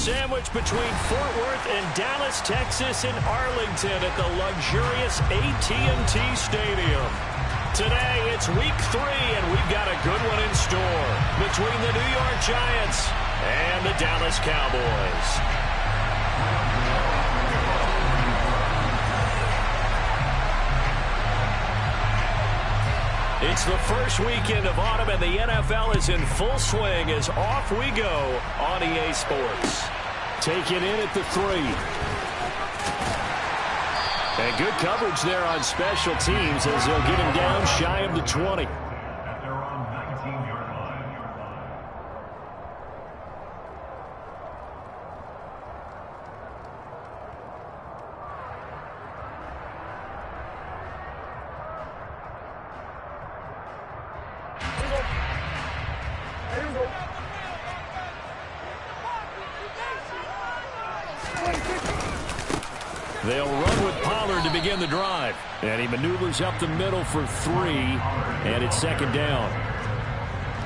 sandwich between Fort Worth and Dallas, Texas, and Arlington at the luxurious AT&T Stadium. Today, it's week 3, and we've got a good one in store between the New York Giants and the Dallas Cowboys. It's the first weekend of autumn, and the NFL is in full swing as off we go on EA Sports. Taken in at the 3. And good coverage there on special teams as they'll get him down shy of the 20. They'll run with Pollard to begin the drive. And he maneuvers up the middle for 3. And it's second down.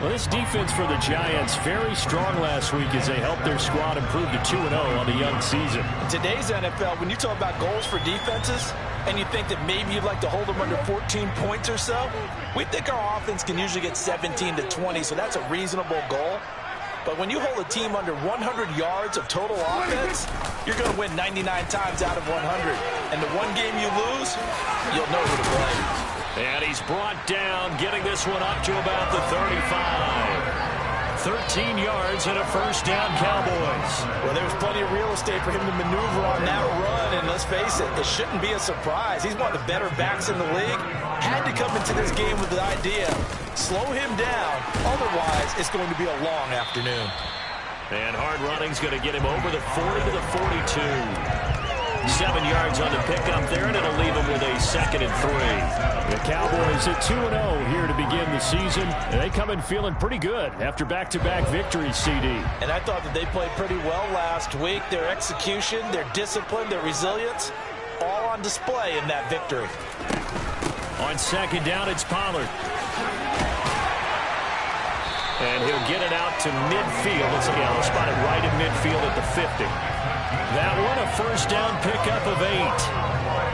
Well, this defense for the Giants, very strong last week as they helped their squad improve to 2-0 on the young season. In today's NFL, when you talk about goals for defenses, and you think that maybe you'd like to hold them under 14 points or so, we think our offense can usually get 17 to 20, so that's a reasonable goal. But when you hold a team under 100 yards of total offense, you're going to win 99 times out of 100. And the one game you lose, you'll know who to blame. And he's brought down, getting this one up to about the 35. 13 yards and a first down, Cowboys. Well, there's plenty of real estate for him to maneuver on that run, and let's face it, it shouldn't be a surprise. He's one of the better backs in the league. Had to come into this game with the idea, slow him down, otherwise it's going to be a long afternoon. And hard running's going to get him over the 40 to the 42. 7 yards on the pickup there, and it'll leave him with a 2nd and 3. The Cowboys at 2-0 here to begin the season. And they come in feeling pretty good after back-to-back victories, CD. And I thought that they played pretty well last week. Their execution, their discipline, their resilience, all on display in that victory. On second down, it's Pollard. And he'll get it out to midfield. Let's see, he'll spot it right in midfield at the 50. That one, a first down pickup of 8.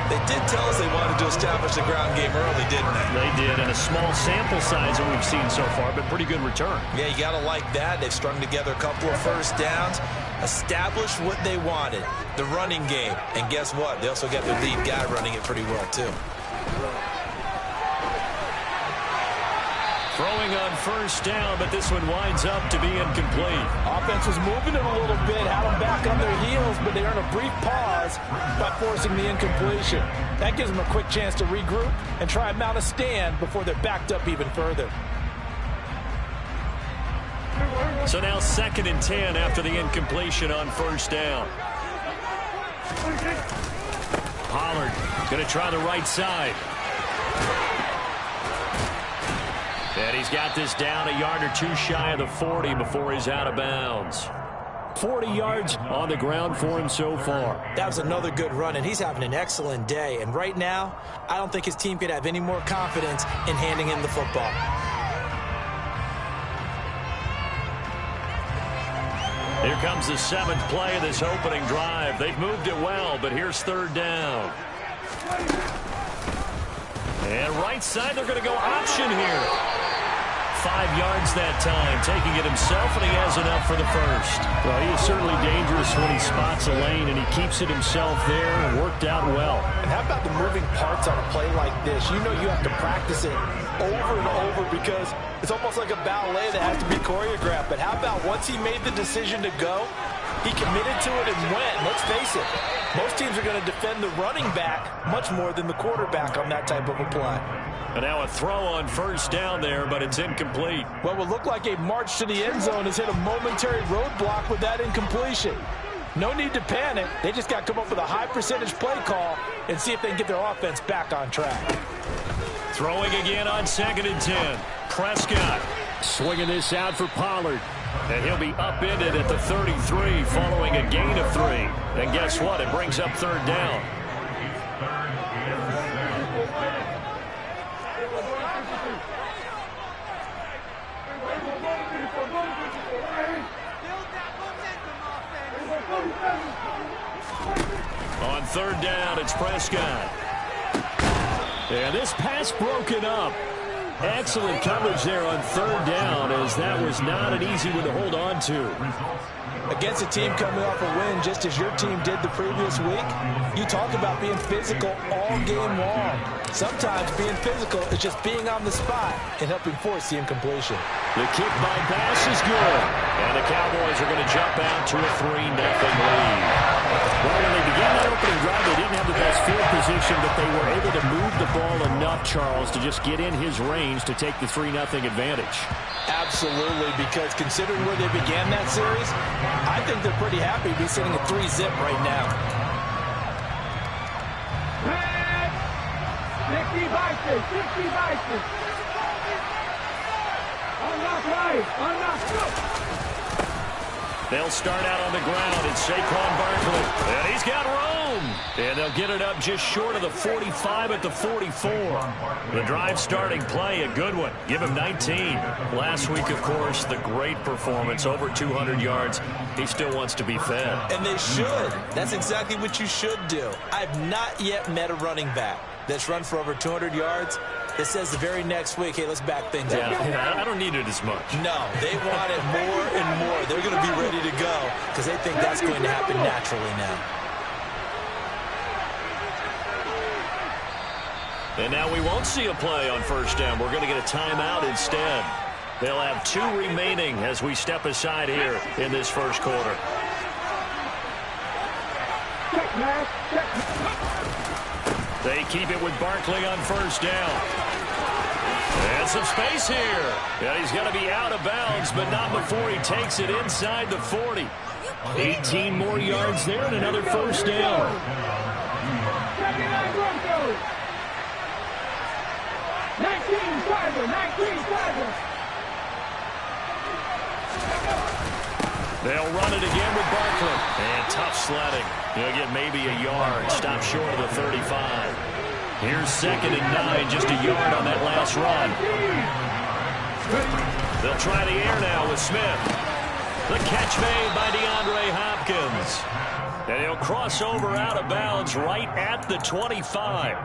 They did tell us they wanted to establish the ground game early, didn't they? They did, and a small sample size that we've seen so far, but pretty good return. Yeah, you got to like that. They've strung together a couple of first downs, established what they wanted, the running game. And guess what? They also got their lead guy running it pretty well, too. Throwing on first down, but this one winds up to be incomplete. Offense was moving it a little bit, had them back on their heels, but they earned a brief pause by forcing the incompletion. That gives them a quick chance to regroup and try and mount a stand before they're backed up even further. So now 2nd and 10 after the incompletion on first down. Pollard going to try the right side. And he's got this down a yard or 2 shy of the 40 before he's out of bounds. 40 yards on the ground for him so far. That was another good run, and he's having an excellent day. And right now, I don't think his team could have any more confidence in handing him the football. Here comes the 7th play of this opening drive. They've moved it well, but here's 3rd down. And right side, they're going to go option here. 5 yards that time, taking it himself, and he has enough for the first. Well, he is certainly dangerous when he spots a lane, and he keeps it himself there and worked out well. And how about the moving parts on a play like this? You know you have to practice it over and over because it's almost like a ballet that has to be choreographed. But how about once he made the decision to go, he committed to it and went. Let's face it, most teams are going to defend the running back much more than the quarterback on that type of a play. And now a throw on first down there, but it's incomplete. What would look like a march to the end zone has hit a momentary roadblock with that incompletion. No need to panic. They just got to come up with a high percentage play call and see if they can get their offense back on track. Throwing again on 2nd and 10. Prescott swinging this out for Pollard. And he'll be upended at the 33 following a gain of 3. And guess what? It brings up 3rd down. third down. It's Prescott. And this pass broken up. Excellent coverage there on third down, as that was not an easy one to hold on to. Against a team coming off a win, just as your team did the previous week, you talk about being physical all game long. Sometimes being physical is just being on the spot and helping force the incompletion. The kick by pass is good. And the Cowboys are going to jump out to a 3-0 lead. Well, when they began that opening drive, they didn't have the best field position, but they were able to move the ball enough, Charles, to just get in his range to take the 3-0 advantage. Absolutely, because considering where they began that series, I think they're pretty happy to be sitting at 3-zip right now. 60 Vices, 60 Vices. Unlock right, unlock right. They'll start out on the ground. It's Saquon Barkley. And he's got room. And they'll get it up just short of the 45 at the 44. The drive starting play, a good one. Give him 19. Last week, of course, the great performance, over 200 yards. He still wants to be fed. And they should. That's exactly what you should do. I've not yet met a running back that's run for over 200 yards that says the very next week, hey, let's back things up. Yeah, I don't need it as much. No, they want it more and more. They're going to be ready to go because they think that's going to happen naturally now. And now we won't see a play on first down. We're going to get a timeout instead. They'll have 2 remaining as we step aside here in this first quarter. They keep it with Barkley on first down. And some space here. And he's got to be out of bounds, but not before he takes it inside the 40. 18 more yards there and another first down. 19-5. They'll run it again with Barkley. And tough sledding. He'll get maybe a yard. Stop short of the 35. Here's 2nd and 9. Just a yard on that last run. They'll try the air now with Smith. The catch made by DeAndre Hopkins. And he'll cross over out of bounds right at the 25.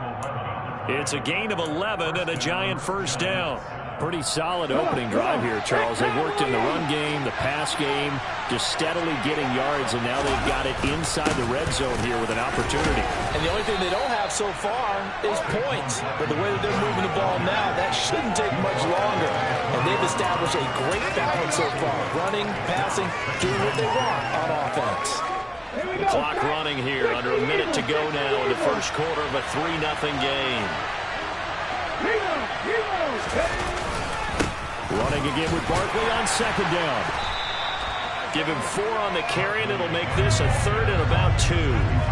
It's a gain of 11 and a giant first down. Pretty solid opening drive here, Charles. They've worked in the run game, the pass game, just steadily getting yards, and now they've got it inside the red zone here with an opportunity. And the only thing they don't have so far is points. But the way that they're moving the ball now, that shouldn't take much longer. And they've established a great balance so far. Running, passing, doing what they want on offense. The clock running here, under a minute to go now in the first quarter of a 3-0 game. Running again with Barkley on 2nd down. Give him 4 on the carry, and it'll make this a 3rd and about 2.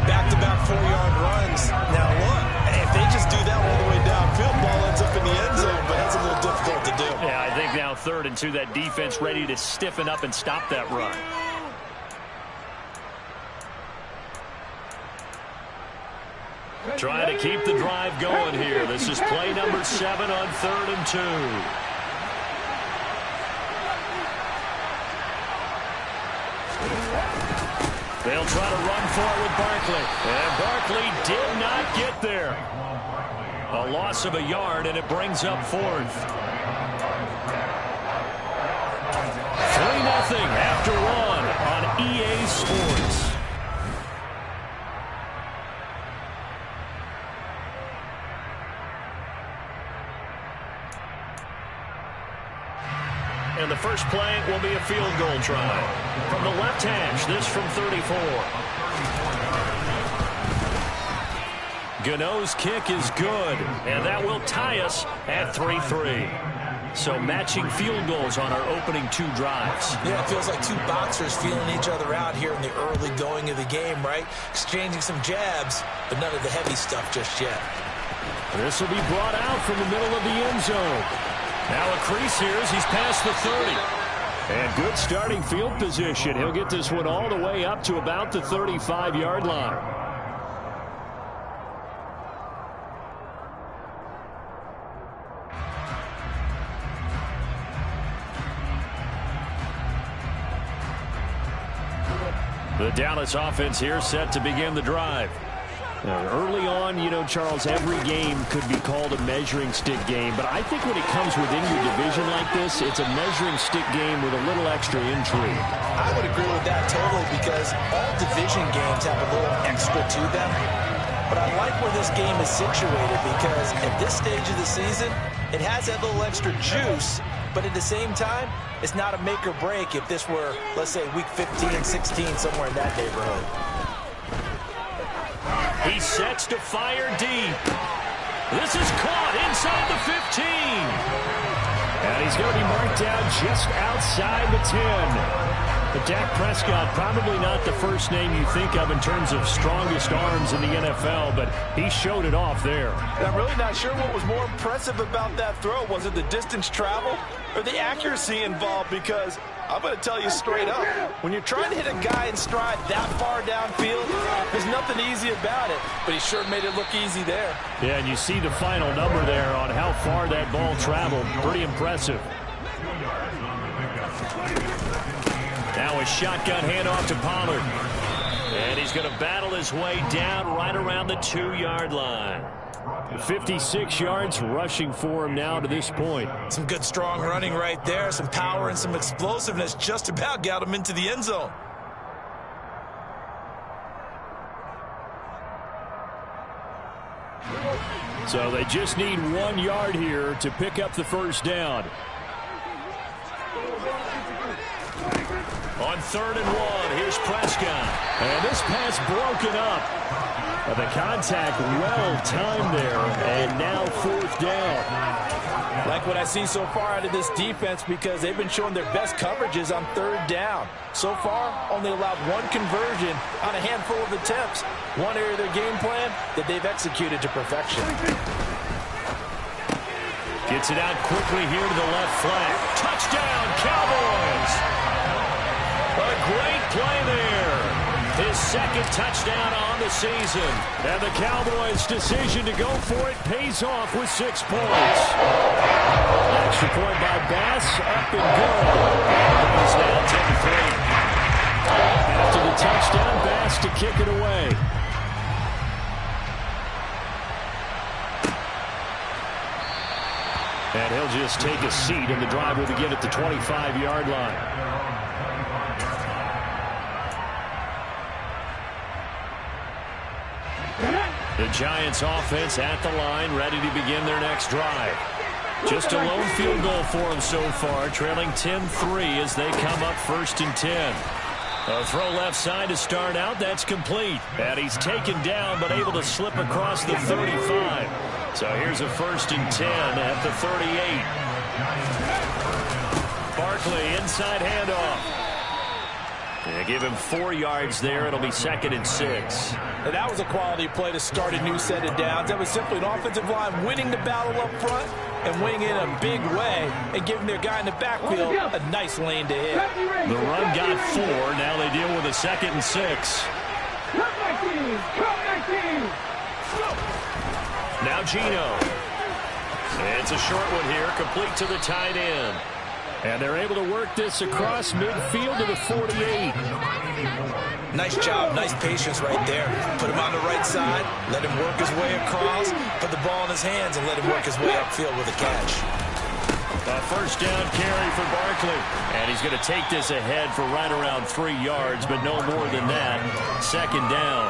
Back-to-back 4-yard runs. Now look, if they just do that all the way downfield, ball ends up in the end zone, but that's a little difficult to do. Yeah, I think now 3rd and 2, that defense ready to stiffen up and stop that run. Trying to keep the drive going here. This is play number 7 on 3rd and 2. They'll try to run for it with Barkley. And Barkley did not get there. A loss of a yard, and it brings up 4th. 3-0 after 1 on EA Sports. And the first play will be a field goal try. From the left hash, this from 34. Gano's kick is good, and that will tie us at 3-3. So matching field goals on our opening 2 drives. Yeah, it feels like 2 boxers feeling each other out here in the early going of the game, right? Exchanging some jabs, but none of the heavy stuff just yet. This will be brought out from the middle of the end zone. Now a crease here as he's past the 30. And good starting field position. He'll get this one all the way up to about the 35-yard line. The Dallas offense here set to begin the drive. Early on, you know, Charles, every game could be called a measuring stick game. But I think when it comes within your division like this, it's a measuring stick game with a little extra intrigue. I would agree with that totally because all division games have a little extra to them. But I like where this game is situated because at this stage of the season, it has that little extra juice. But at the same time, it's not a make or break if this were, let's say, week 15, 16, somewhere in that neighborhood. He sets to fire deep. This is caught inside the 15. And he's going to be marked down just outside the 10. But Dak Prescott, probably not the first name you think of in terms of strongest arms in the NFL, but he showed it off there. I'm really not sure what was more impressive about that throw. Was it the distance travel or the accuracy involved? Because I'm going to tell you straight up, when you're trying to hit a guy in stride that far downfield, there's nothing easy about it, but he sure made it look easy there. Yeah, and you see the final number there on how far that ball traveled. Pretty impressive. Now a shotgun handoff to Pollard. And he's going to battle his way down right around the 2-yard line. 56 yards rushing for him now to this point. Some good strong running right there. Some power and some explosiveness just about got him into the end zone. So they just need 1 yard here to pick up the first down. On 3rd and 1, here's Prescott. And this pass broken up. But the contact well timed there. And now 4th down. Like what I see so far out of this defense because they've been showing their best coverages on 3rd down. So far, only allowed 1 conversion on a handful of attempts. One area of their game plan that they've executed to perfection. Gets it out quickly here to the left flank. Touchdown, Cowboys! A great play there. His 2nd touchdown on the season. And the Cowboys' decision to go for it pays off with 6 points. Extra point by Bass, up and good. It's now 10-3. After the touchdown, Bass to kick it away. And he'll just take a seat, and the drive will begin at the 25-yard line. The Giants offense at the line, ready to begin their next drive. Just a lone field goal for them so far, trailing 10-3 as they come up 1st and 10. A throw left side to start out, that's complete. And he's taken down, but able to slip across the 35. So here's a 1st and 10 at the 38. Barkley, inside handoff. They give him 4 yards there. It'll be 2nd and 6. And that was a quality play to start a new set of downs. That was simply an offensive line winning the battle up front and winning in a big way and giving their guy in the backfield a nice lane to hit. The run got 4. Now they deal with a 2nd and 6. Now Geno. It's a short one here, complete to the tight end. And they're able to work this across midfield to the 48. Nice job, nice patience right there. Put him on the right side, let him work his way across, put the ball in his hands, and let him work his way upfield with a catch. A 1st down carry for Barkley. And he's going to take this ahead for right around 3 yards, but no more than that. 2nd down.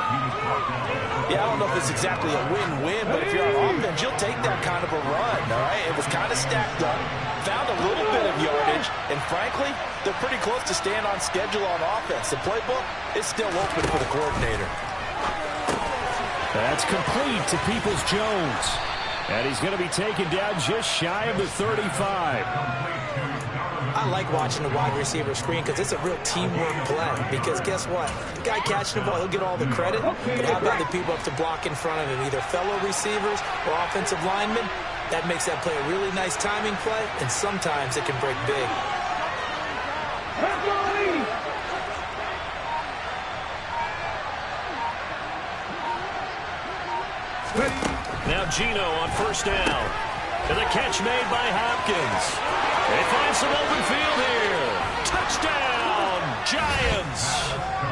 Yeah, I don't know if it's exactly a win-win, but if you're on offense, you'll take that kind of a run, all right? It was kind of stacked up, found a little bit of yardage, and frankly, they're pretty close to staying on schedule on offense. The playbook is still open for the coordinator. That's complete to Peoples-Jones. And he's going to be taken down just shy of the 35. I like watching the wide receiver screen because it's a real teamwork play. Because guess what? The guy catching the ball, he'll get all the credit. But how about the people up to block in front of him, either fellow receivers or offensive linemen? That makes that play a really nice timing play, and sometimes it can break big. Now Geno on 1st down. And the catch made by Hopkins. They find some open field here. Touchdown, Giants.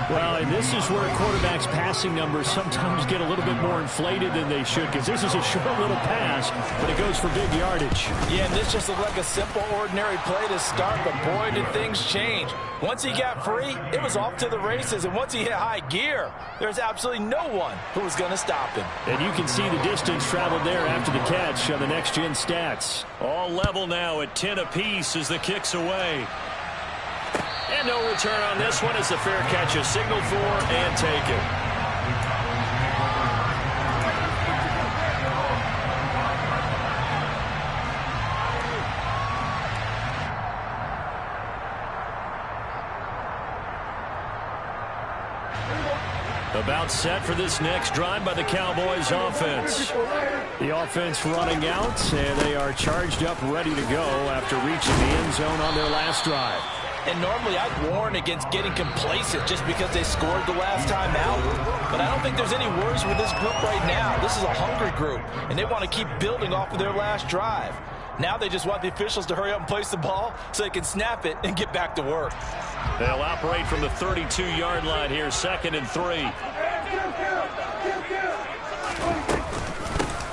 Well, and this is where quarterbacks' passing numbers sometimes get a little bit more inflated than they should, because this is a short little pass, but it goes for big yardage. Yeah, and this just looked like a simple, ordinary play to start, but boy, did things change. Once he got free, it was off to the races, and once he hit high gear, there's absolutely no one who was going to stop him. And you can see the distance traveled there after the catch on the next-gen stats. All level now at 10 apiece as the kick's away. And no return on this one as the fair catch is signaled for and taken. About set for this next drive by the Cowboys offense. The offense running out, and they are charged up, ready to go after reaching the end zone on their last drive. And normally I'd warn against getting complacent just because they scored the last time out. But I don't think there's any worries with this group right now. This is a hungry group, and they want to keep building off of their last drive. Now they just want the officials to hurry up and place the ball so they can snap it and get back to work. They'll operate from the 32-yard line here, 2nd and 3.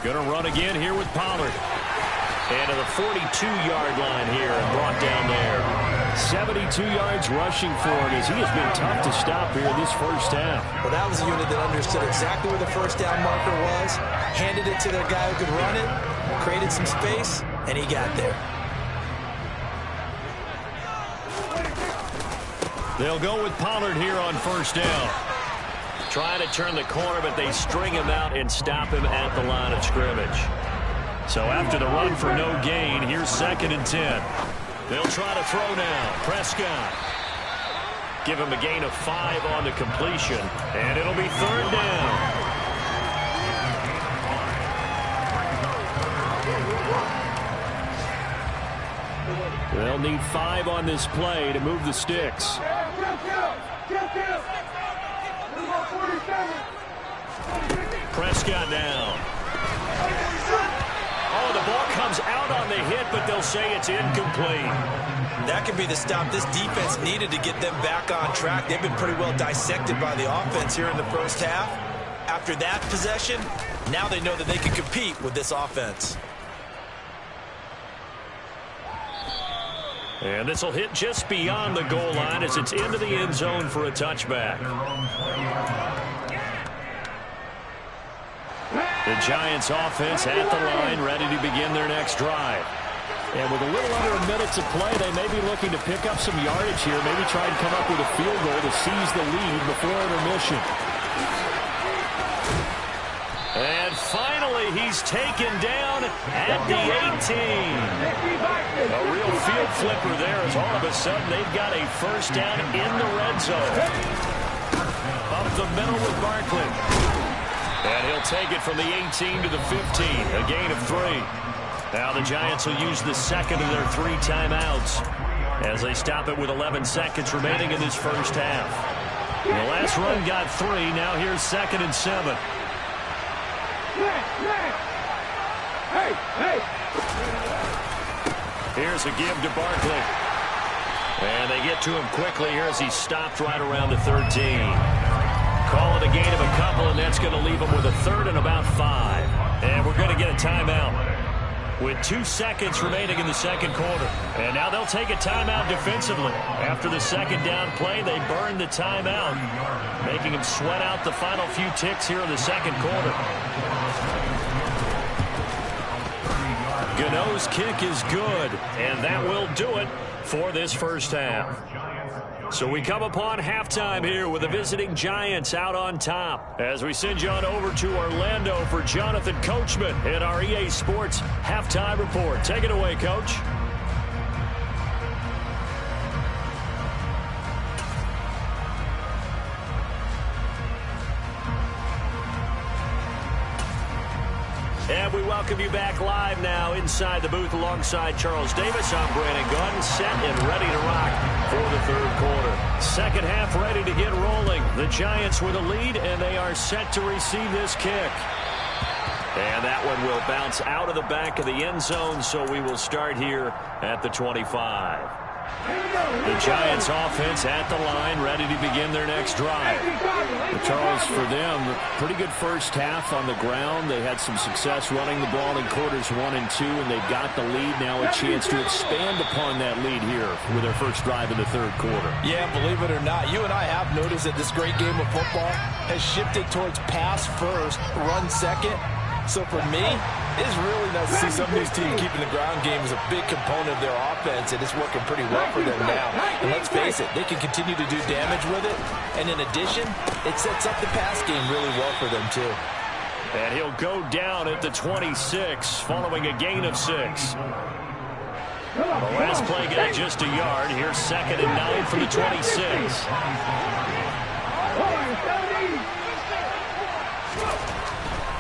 Going to run again here with Pollard. And to the 42-yard line here and brought down there. 72 yards rushing for him as he has been tough to stop here this first half. Well, that was a unit that understood exactly where the first down marker was, handed it to their guy who could run it, created some space, and he got there. They'll go with Pollard here on first down. Trying to turn the corner, but they string him out and stop him at the line of scrimmage. So after the run for no gain, here's 2nd and 10. They'll try to throw now. Prescott. Give him a gain of 5 on the completion, and it'll be 3rd down. They'll need 5 on this play to move the sticks. Prescott down. Oh, the ball comes out on the hit, but they'll say it's incomplete. That could be the stop this defense needed to get them back on track. They've been pretty well dissected by the offense here in the first half. After that possession, now they know that they can compete with this offense. And this will hit just beyond the goal line as it's into the end zone for a touchback. The Giants offense at the line, ready to begin their next drive. And with a little under a minute to play, they may be looking to pick up some yardage here, maybe try and come up with a field goal to seize the lead before intermission. And finally, he's taken down at the 18. A real field flipper there as all of a sudden they've got a first down in the red zone. Up the middle with Barkley. And he'll take it from the 18 to the 15, a gain of 3. Now the Giants will use the second of their 3 timeouts as they stop it with 11 seconds remaining in this first half. The last run got 3. Now here's 2nd and 7. Here's a give to Barkley. And they get to him quickly here as he's stopped right around the 13. Call it a gain of a couple, and that's going to leave him with a 3rd and about 5. And we're going to get a timeout with 2 seconds remaining in the second quarter. And now they'll take a timeout defensively. After the second down play, they burn the timeout, making them sweat out the final few ticks here in the second quarter. Gano's kick is good, and that will do it for this first half. So we come upon halftime here with the visiting Giants out on top as we send you on over to Orlando for Jonathan Coachman in our EA Sports Halftime Report. Take it away, Coach. And we welcome you back live now inside the booth alongside Charles Davis. I'm Brandon Gunn, set and ready to rock for the third quarter. Second half ready to get rolling. The Giants with a lead, and they are set to receive this kick. And that one will bounce out of the back of the end zone, so we will start here at the 25. The Giants offense at the line, ready to begin their next drive. But Charles, for them, pretty good first half on the ground. They had some success running the ball in quarters 1 and 2, and they've got the lead now, a chance to expand upon that lead here with their first drive in the third quarter. Yeah, believe it or not, you and I have noticed that this great game of football has shifted towards pass first, run second. So for me, it's really nice to see some of these teams keeping the ground game as a big component of their offense, and it's working pretty well for them now. And let's face it, they can continue to do damage with it. And in addition, it sets up the pass game really well for them too. And he'll go down at the 26 following a gain of 6. The last play got just a yard. Here's 2nd and 9 from the 26.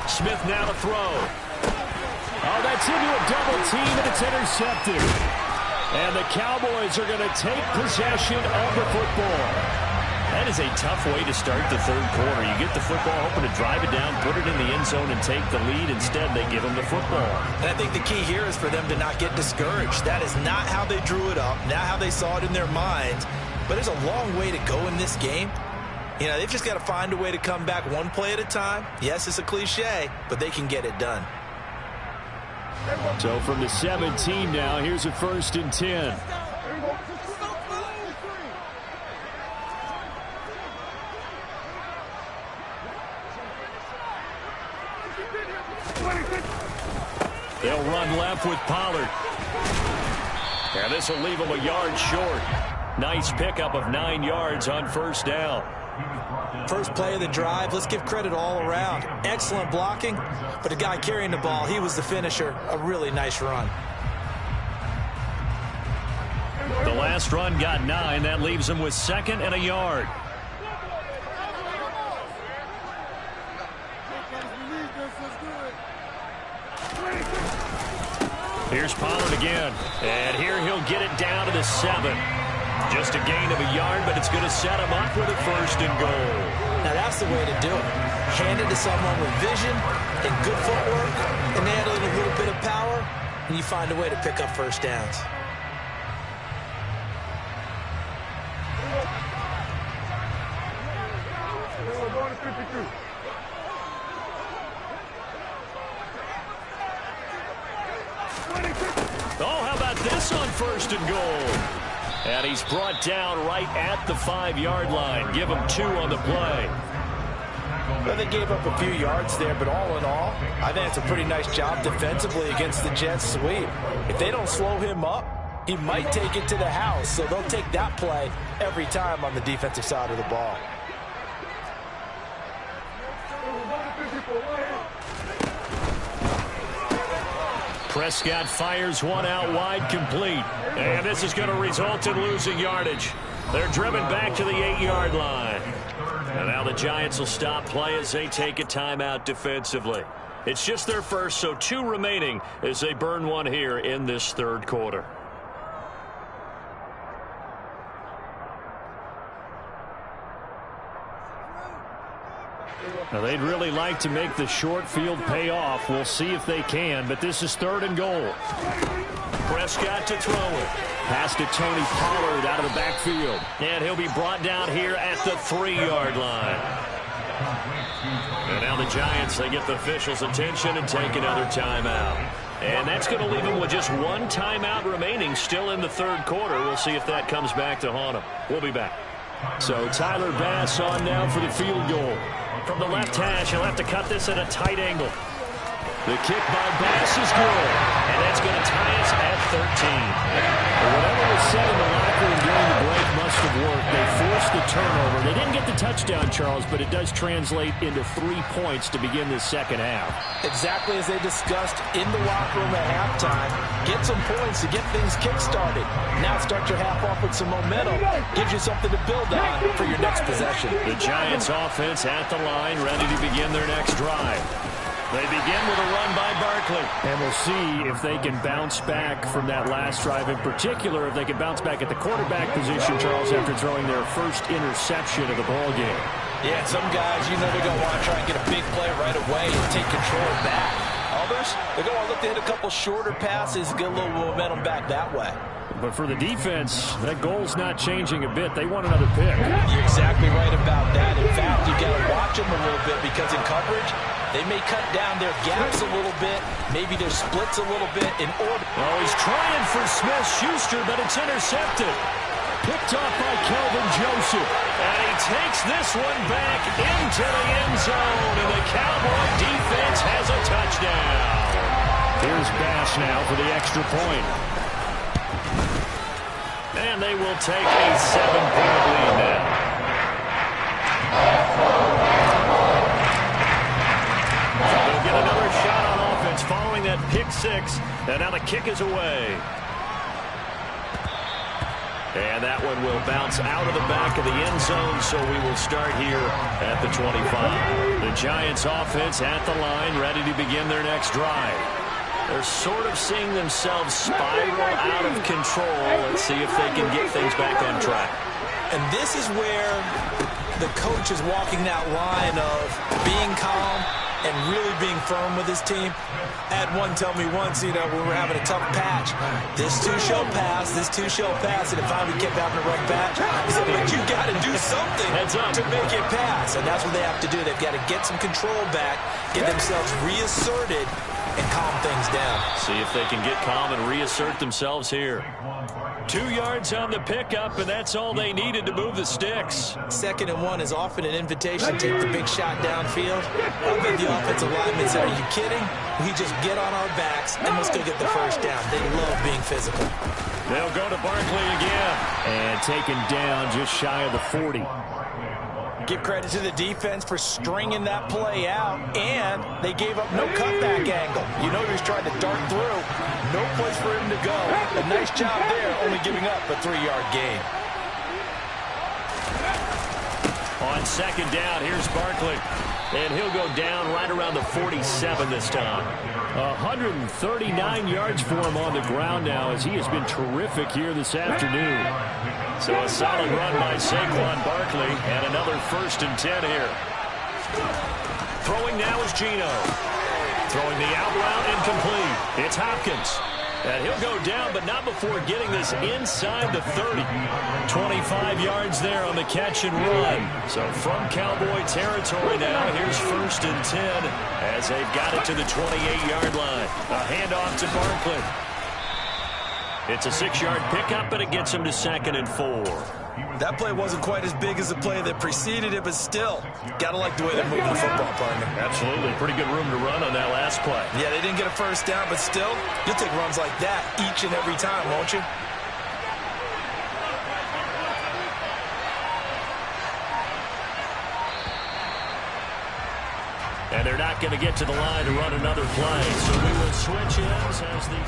Smith now to throw. Oh, that's into a double team, and it's intercepted. And the Cowboys are going to take possession of the football. That is a tough way to start the third quarter. You get the football, hoping to drive it down, put it in the end zone, and take the lead. Instead, they give them the football. And I think the key here is for them to not get discouraged. That is not how they drew it up, not how they saw it in their minds. But there's a long way to go in this game. You know, they've just got to find a way to come back one play at a time. Yes, it's a cliche, but they can get it done. So from the 17 now, here's a 1st and 10. They'll run left with Pollard. And this will leave them a yard short. Nice pickup of 9 yards on 1st down. First play of the drive, let's give credit all around. Excellent blocking, but the guy carrying the ball, he was the finisher. A really nice run. The last run got 9. That leaves him with 2nd and a yard. Here's Pollard again. And here he'll get it down to the 7. Just a gain of a yard, but it's going to set him up with a 1st and goal. Now that's the way to do it. Hand it to someone with vision and good footwork, and add in a little bit of power, and you find a way to pick up 1st downs. Oh, how about this on 1st and goal? And he's brought down right at the 5-yard line. Give him 2 on the play. Well, they gave up a few yards there, but all in all, I think it's a pretty nice job defensively against the Jets sweep. If they don't slow him up, he might take it to the house, so they'll take that play every time on the defensive side of the ball. Prescott fires one out wide, complete. And this is going to result in losing yardage. They're driven back to the 8-yard line. And now the Giants will stop play as they take a timeout defensively. It's just their first, so 2 remaining as they burn one here in this third quarter. Now, they'd really like to make the short field pay off. We'll see if they can, but this is 3rd and goal. Prescott to throw it. Pass to Tony Pollard out of the backfield. And he'll be brought down here at the 3-yard line. And now the Giants, they get the officials' attention and take another timeout. And that's going to leave them with just 1 timeout remaining still in the third quarter. We'll see if that comes back to haunt them. We'll be back. So Tyler Bass on now for the field goal. From the left hash, he'll have to cut this at a tight angle. The kick by Bass is good, and that's going to tie us at 13. But whatever was said in the locker room during the break must have worked. They forced the turnover. They didn't get the touchdown, Charles, but it does translate into 3 points to begin the second half. Exactly as they discussed in the locker room at halftime. Get some points to get things kick-started. Now start your half off with some momentum. Gives you something to build on for your next possession. The Giants offense at the line, ready to begin their next drive. They begin with a run by Barkley. And we'll see if they can bounce back from that last drive. In particular, if they can bounce back at the quarterback position, Charles, after throwing their first interception of the ball game. Yeah, some guys, you know, they're going to want to try and get a big play right away and take control back. Others, they're going to look to hit a couple shorter passes, get a little momentum back that way. But for the defense, that goal's not changing a bit. They want another pick. You're exactly right about that. In fact, you got to watch them a little bit because in coverage, they may cut down their gaps a little bit, maybe their splits a little bit in order. Oh, he's trying for Smith-Schuster, but it's intercepted. Picked off by Kelvin Joseph. And he takes this one back into the end zone, and the Cowboy defense has a touchdown. Here's Bass now for the extra point. And they will take a 7-point lead now. They'll get another shot on offense following that pick six. And now the kick is away. And that one will bounce out of the back of the end zone, so we will start here at the 25. The Giants offense at the line, ready to begin their next drive. They're sort of seeing themselves spiral out of control. Let's see if they can get things back on track. And this is where the coach is walking that line of being calm and really being firm with his team. I had one tell me once, when we were having a tough patch, this too shall pass, this too shall pass, and if I kept having a rough patch, he said, but you got to do something to make it pass. And that's what they have to do. They've got to get some control back, get themselves reasserted, and calm things down. See if they can get calm and reassert themselves here. 2 yards on the pickup, and that's all they needed to move the sticks. 2nd and 1 is often an invitation to take the big shot downfield. I bet the offensive linemen said, are you kidding? We just get on our backs and let's go get the first down. They love being physical. They'll go to Barkley again. And taken down just shy of the 40. Give credit to the defense for stringing that play out, and they gave up no cutback angle. He was trying to dart through. No place for him to go. A nice job there, only giving up a 3-yard gain. On 2nd down, here's Barkley. And he'll go down right around the 47 this time. 139 yards for him on the ground now, as he has been terrific here this afternoon. So a solid run by Saquon Barkley, and another 1st and 10 here. Throwing now is Geno. Throwing the out route incomplete. It's Hopkins. And he'll go down, but not before getting this inside the 30. 25 yards there on the catch and run. So from Cowboy territory now, here's 1st and 10 as they've got it to the 28-yard line. A handoff to Barkley. It's a 6-yard pickup, but it gets him to 2nd and 4. That play wasn't quite as big as the play that preceded it, but still, got to like the way they're moving the football, partner. Absolutely. Pretty good room to run on that last play. Yeah, they didn't get a first down, but still, you'll take runs like that each and every time, won't you? And they're not going to get to the line to run another play, so we will switch ends as the...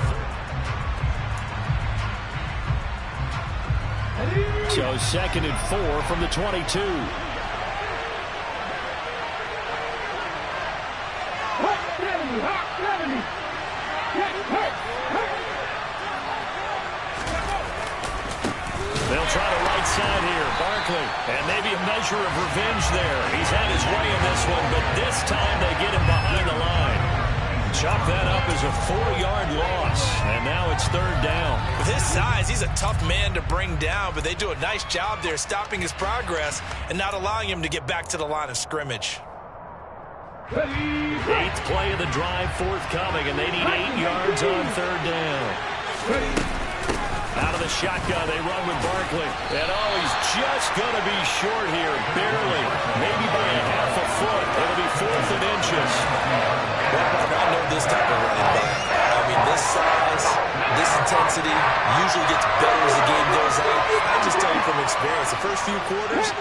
So 2nd and 4 from the 22. They'll try the right side here. Barkley, and maybe a measure of revenge there. He's had his way in this one, but this time they get him behind the line. Chop that up as a 4-yard loss, and now it's 3rd down. With his size, he's a tough man to bring down, but they do a nice job there stopping his progress and not allowing him to get back to the line of scrimmage. 8th play of the drive forthcoming, and they need 8 yards on 3rd down. Out of the shotgun, they run with Barkley. And he's just going to be short here, barely, maybe by a half a foot. It'll be 4th and inches. I know this type of running back. I mean, this size, this intensity usually gets better as the game goes on. I just tell you from experience, the first few quarters,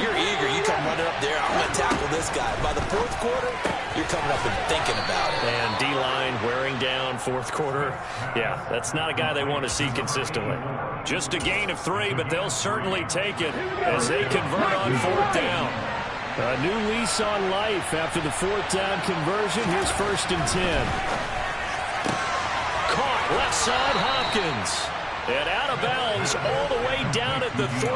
you're eager. You come running up there, I'm going to tackle this guy. By the 4th quarter, you're coming up and thinking about it. And D-line wearing down 4th quarter. Yeah, that's not a guy they want to see consistently. Just a gain of 3, but they'll certainly take it as they convert on 4th down. A new lease on life after the 4th down conversion. Here's 1st and 10. Caught left side, Hopkins. And out of bounds all the way down at the 3.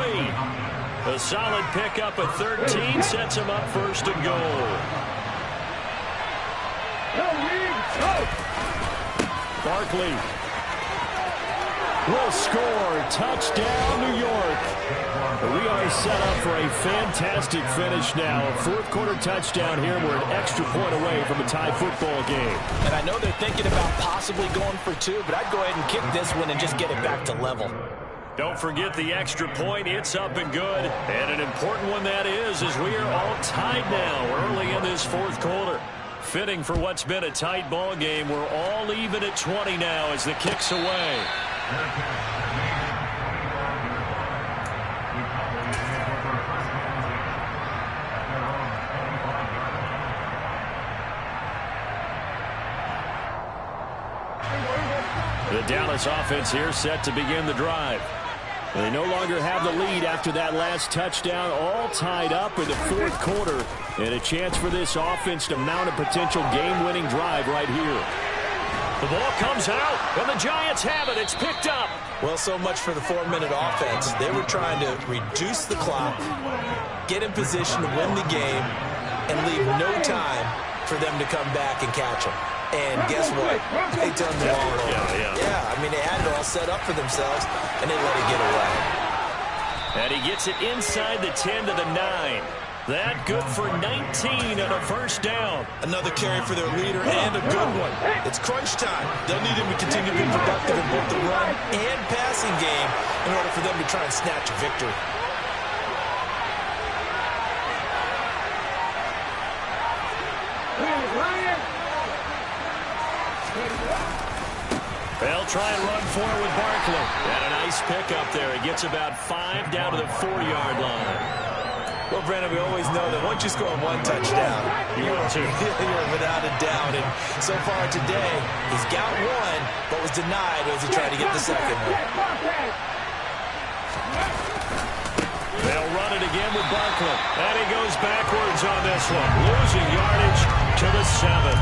A solid pickup at 13 sets him up 1st and goal. Barkley. will score. Touchdown, New York. We are set up for a fantastic finish now. A fourth-quarter touchdown here. We're an extra point away from a tie football game. And I know they're thinking about possibly going for two, but I'd go ahead and kick this one and just get it back to level. Don't forget the extra point. It's up and good. And an important one that is, as we are all tied now early in this fourth quarter. Fitting for what's been a tight ball game. We're all even at 20 now as the kick's away. The Dallas offense here set to begin the drive. They no longer have the lead after that last touchdown, all tied up in the fourth quarter, and a chance for this offense to mount a potential game-winning drive right here. The ball comes out, and the Giants have it. It's picked up. Well, so much for the 4-minute offense. They were trying to reduce the clock, get in position to win the game, and leave no time for them to come back and catch them. And guess what? They turned the ball over. Yeah, I mean, they had it all set up for themselves, and they let it get away. And he gets it inside the 10 to the 9. That good for 19 and a first down. Another carry for their leader and a good one. It's crunch time. They'll need him to continue to be productive in both the run and passing game in order for them to try and snatch a victory. They'll try and run for it with Barkley. And a nice pickup there. He gets about 5 down to the 4-yard line. Well, Brandon, we always know that once you score one touchdown, you're without a doubt. And so far today, he's got one, but was denied as he tried to get the second one. They'll run it again with Barkley. And he goes backwards on this one. Losing yardage to the 7.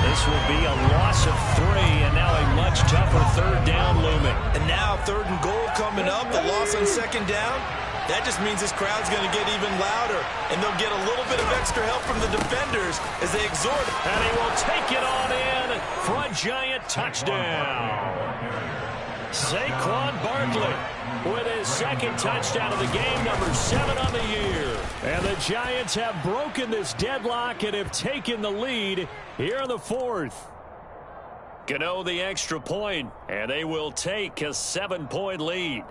This will be a loss of 3, and now a much tougher third down looming. And now 3rd and goal coming up, the loss on 2nd down. That just means this crowd's going to get even louder, and they'll get a little bit of extra help from the defenders as they exhort. And he will take it on in for a Giant touchdown. Saquon Barkley with his 2nd touchdown of the game, number 7 on the year. And the Giants have broken this deadlock and have taken the lead here in the 4th. Gano the extra point, and they will take a 7-point lead.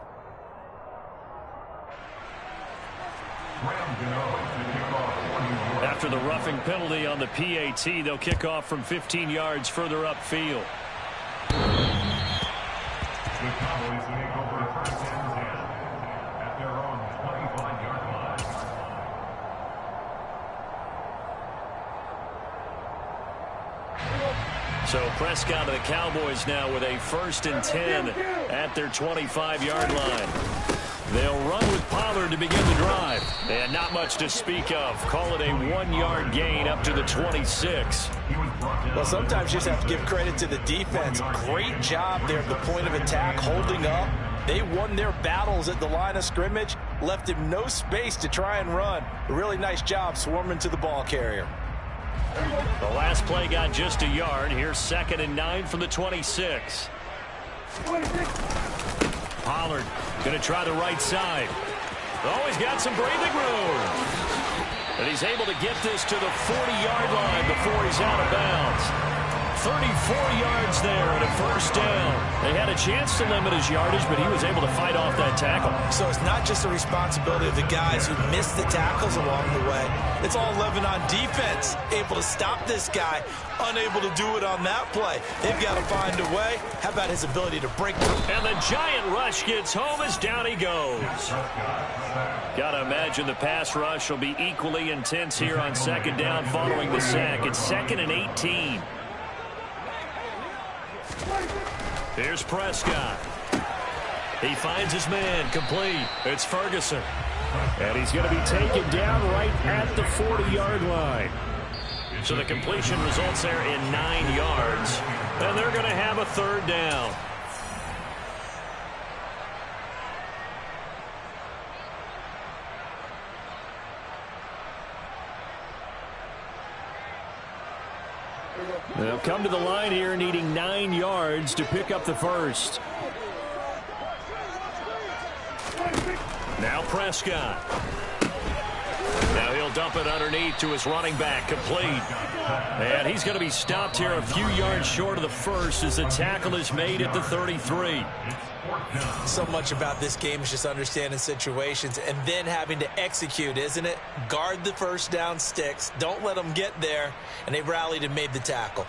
After the roughing penalty on the PAT, they'll kick off from 15 yards further upfield. The Cowboys take over 1st and 10 at their own 25-yard line. So Prescott of the Cowboys now with a 1st and 10 at their 25-yard line. They'll run with Pollard to begin the drive. And not much to speak of. Call it a 1-yard gain up to the 26. Well, sometimes you just have to give credit to the defense. Great job there at the point of attack, holding up. They won their battles at the line of scrimmage, left him no space to try and run. A really nice job swarming to the ball carrier. The last play got just a yard. Here's 2nd and 9 from the 26. Pollard going to try the right side. Oh, he's got some breathing room. And he's able to get this to the 40-yard line before he's out of bounds. 34 yards there and a first down. They had a chance to limit his yardage, but he was able to fight off that tackle. So it's not just the responsibility of the guys who missed the tackles along the way. It's all living on defense, able to stop this guy, unable to do it on that play. They've got to find a way. How about his ability to break through? And the Giant rush gets home as down he goes. Got to imagine the pass rush will be equally intense here on 2nd down following the sack. It's 2nd and 18. Here's Prescott. He finds his man complete. It's Ferguson. And he's going to be taken down right at the 40-yard line. So the completion results there in 9 yards. And they're going to have a 3rd down. They'll come to the line here needing 9 yards to pick up the first. Now Prescott. Now he'll dump it underneath to his running back, complete. And he's going to be stopped here a few yards short of the first as the tackle is made at the 33. So much about this game is just understanding situations and then having to execute, isn't it? Guard the first down sticks. Don't let them get there. And they rallied and made the tackle.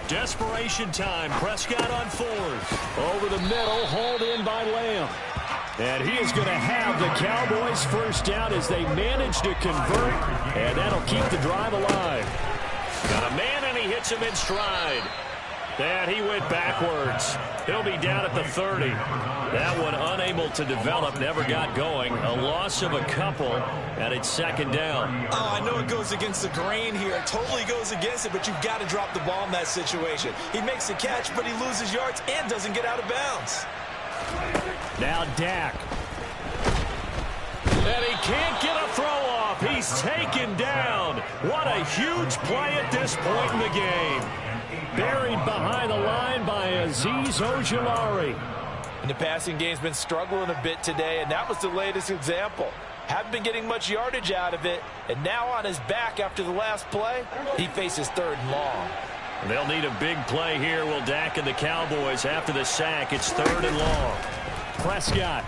Desperation time. Prescott on fourth. Over the middle, hauled in by Lamb. And he is going to have the Cowboys first down as they manage to convert. And that'll keep the drive alive. Got a man, and he hits him in stride. And he went backwards. He'll be down at the 30. That one unable to develop, never got going. A loss of a couple, and it's second down. Oh, I know it goes against the grain here. It totally goes against it, but you've got to drop the ball in that situation. He makes the catch, but he loses yards and doesn't get out of bounds. Now Dak. And he can't get a throw off. He's taken down. What a huge play at this point in the game. Buried behind the line by Azeez Ojulari. And the passing game's been struggling a bit today, and that was the latest example. Haven't been getting much yardage out of it, and now on his back after the last play, he faces third and long. They'll need a big play here, will Dak and the Cowboys. After the sack, it's third and long. Prescott.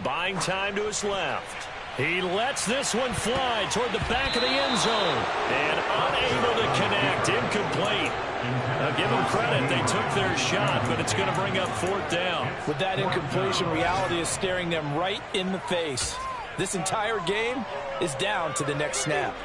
Buying time to his left. He lets this one fly toward the back of the end zone. And unable to connect. Incomplete. Now give them credit. They took their shot, but it's going to bring up fourth down. With that incompletion, reality is staring them right in the face. This entire game is down to the next snap.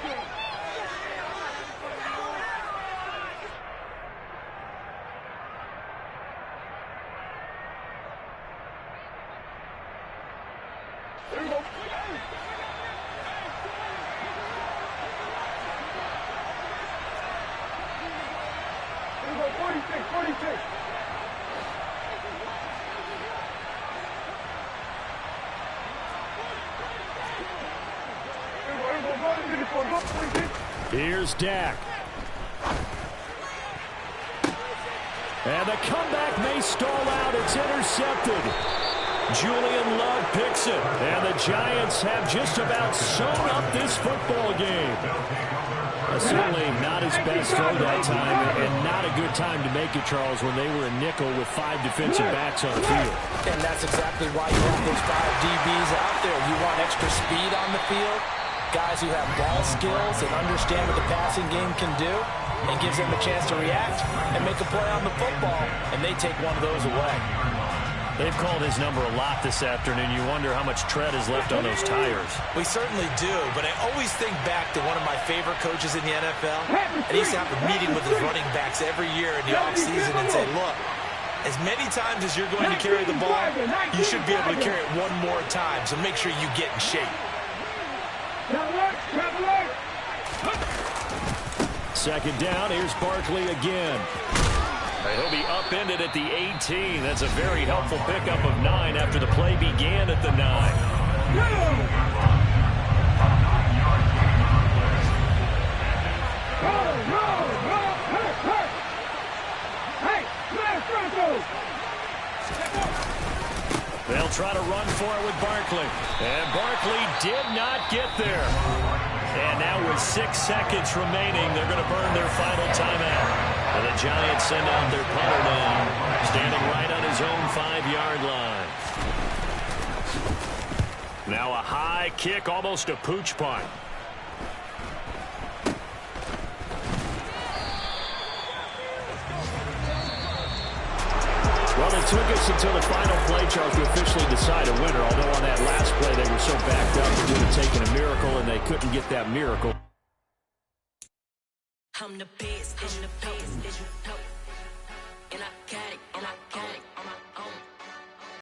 Here's Dak. And the comeback may stall out. It's intercepted. Julian Love picks it. And the Giants have just about sewn up this football game. Certainly not his best throw that time, and not a good time to make it, Charles, when they were a nickel with 5 defensive backs on the field. And that's exactly why you have those 5 DBs out there. You want extra speed on the field, guys who have ball skills and understand what the passing game can do, and gives them a chance to react and make a play on the football, and they take one of those away. They've called his number a lot this afternoon. You wonder how much tread is left on those tires. We certainly do, but I always think back to one of my favorite coaches in the NFL. And he used to have a meeting with his running backs every year in the offseason and say, look, as many times as you're going to carry the ball, you should be able to carry it one more time, so make sure you get in shape. Second down, here's Barkley again. He'll be upended at the 18. That's a very helpful pickup of 9 after the play began at the 9. They'll try to run for it with Barkley. And Barkley did not get there. And now with 6 seconds remaining, they're going to burn their final timeout. And the Giants send out their punter now, standing right on his own 5-yard line. Now a high kick, almost a pooch punt. Well, it took us until the final play, Charles, to officially decide a winner. Although on that last play, they were so backed up, it would have taken a miracle, and they couldn't get that miracle. I'm the best, and I